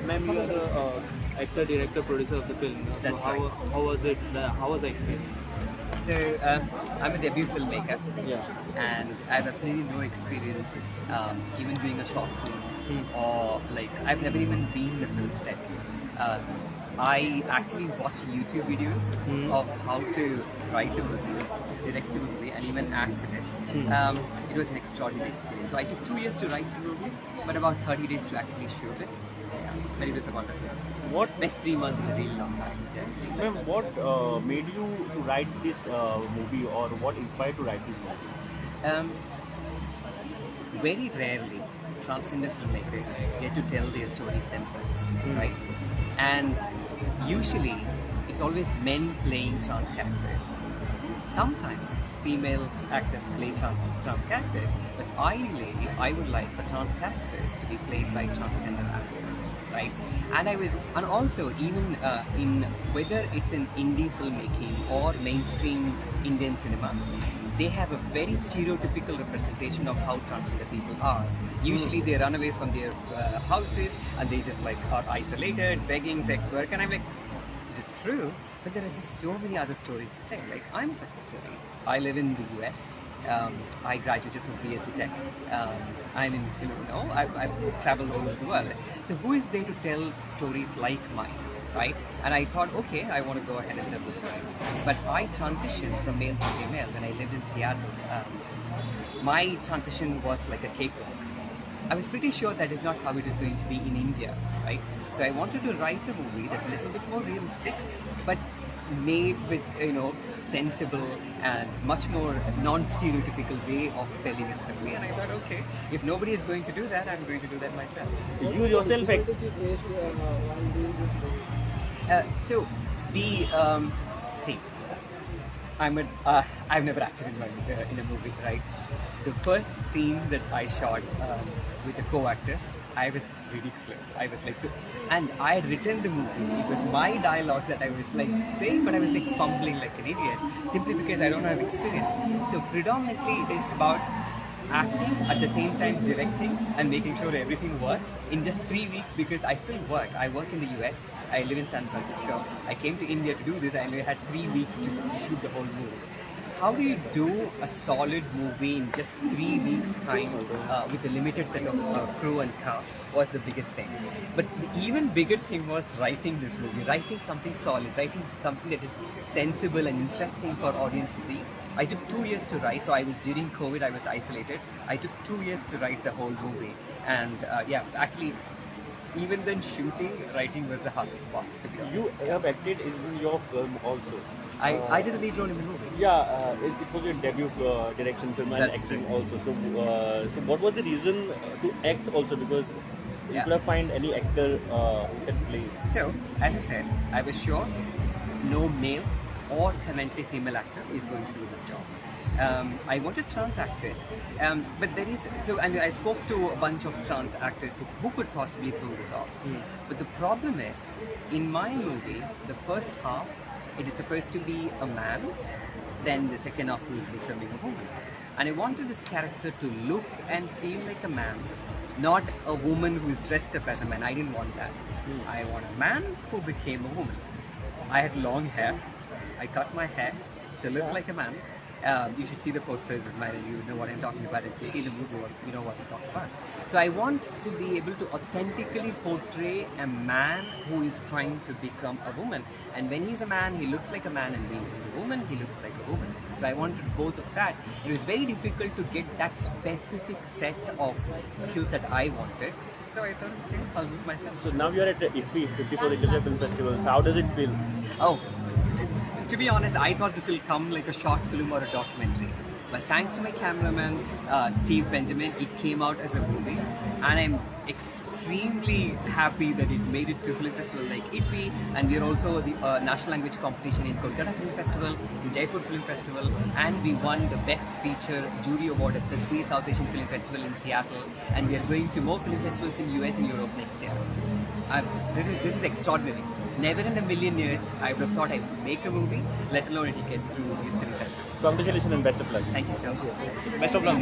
Ma'am, you are the actor, director, producer of the film. So That's right. how was it? How was the experience? So I'm a debut filmmaker, Yeah. and I have absolutely no experience even doing a short film, or like I've never even been in a film set. Um, I actually watched YouTube videos of how to write a movie, direct a movie, and even act in it. It was an extraordinary experience. So I took 2 years to write the movie, but about 30 days to actually shoot it. Yeah, but it was a wonderful experience. What, Next 3 months is a really long time. Yeah. ma'am? What made you to write this movie, or what inspired to write this movie? Um, Very rarely transgender filmmakers get to tell their stories themselves, right? And usually it's always men playing trans characters. Sometimes female actors play trans characters, but ideally I would like for trans characters to be played by transgender actors, right? And also even in whether it's in indie filmmaking or mainstream Indian cinema, they have a very stereotypical representation of how transgender people are. Usually they run away from their houses and they just like are isolated, begging, sex work, and I'm like, it is true, but there are just so many other stories to say. Like, I'm such a story. I live in the US. I graduated from PSD Tech. I'm in, I've traveled all over the world. So who is there to tell stories like mine, right? And I thought, okay, I want to go ahead and tell the story. But I transitioned from male to female when I lived in Seattle. My transition was like a cakewalk. I was pretty sure that is not how it is going to be in India, right? So I wanted to write a movie that's a little bit more realistic, but made with, sensible and much more non-stereotypical way of telling a story. And I thought, okay, if nobody is going to do that, I'm going to do that myself. You yourself, What did you face while doing this movie? So the see, I've never acted in a movie, right? The first scene that I shot with a co-actor, I was ridiculous. I was like, so, and I had written the movie. It was my dialogues that I was like saying, but I was like fumbling like an idiot, simply because I don't have experience. So predominantly, it is about acting at the same time directing and making sure everything works in just 3 weeks, because I still work. I work in the US. I live in San Francisco. I came to India to do this. I only had 3 weeks to shoot the whole movie. How do you do a solid movie in just 3 weeks time with a limited set of crew and cast was the biggest thing. But the even bigger thing was writing this movie, writing something solid, writing something that is sensible and interesting for audience to see. I took 2 years to write, so I was during COVID, I was isolated. I took 2 years to write the whole movie. And actually, even then shooting, writing was the hard spot, to be honest. you have acted in your film also. I did a lead role in the movie. Yeah, it was your debut direction film and That's acting right. also. So what was the reason to act also? Because you Yeah. could have find any actor who can play. So, as I said, I was sure no male or talented female actor is going to do this job. I wanted trans actors, but there is and I spoke to a bunch of trans actors who could possibly pull this off. But the problem is, in my movie, the first half it is supposed to be a man, then the second half is becoming a woman, and I wanted this character to look and feel like a man, not a woman who is dressed up as a man. I didn't want that. I want a man who became a woman. I had long hair. I cut my hair to look like a man. You should see the posters of mine, and you know what I'm talking about. If you see the movie, you know what I'm talking about. So I want to be able to authentically portray a man who is trying to become a woman. And when he's a man, he looks like a man, and when he's a woman, he looks like a woman. So I wanted both of that. It was very difficult to get that specific set of skills that I wanted. So I thought, okay, I'll do it myself. So now you are at the IFFI 54th International Film Festival. So how does it feel? Oh, to be honest, I thought this will come like a short film or a documentary. But thanks to my cameraman, Steve Benjamin, it came out as a movie. And I'm extremely happy that it made it to film festival like IFFI. And we are also the National Language Competition in Kolkata Film Festival, in Jaipur Film Festival. And we won the Best Feature Jury Award at the Sri South Asian Film Festival in Seattle. And we are going to more film festivals in US and Europe next year. This is extraordinary. Never in a million years I would have thought I would make a movie, let alone it get through these film festivals. Congratulations and best of luck. Thank you so much. Best of luck.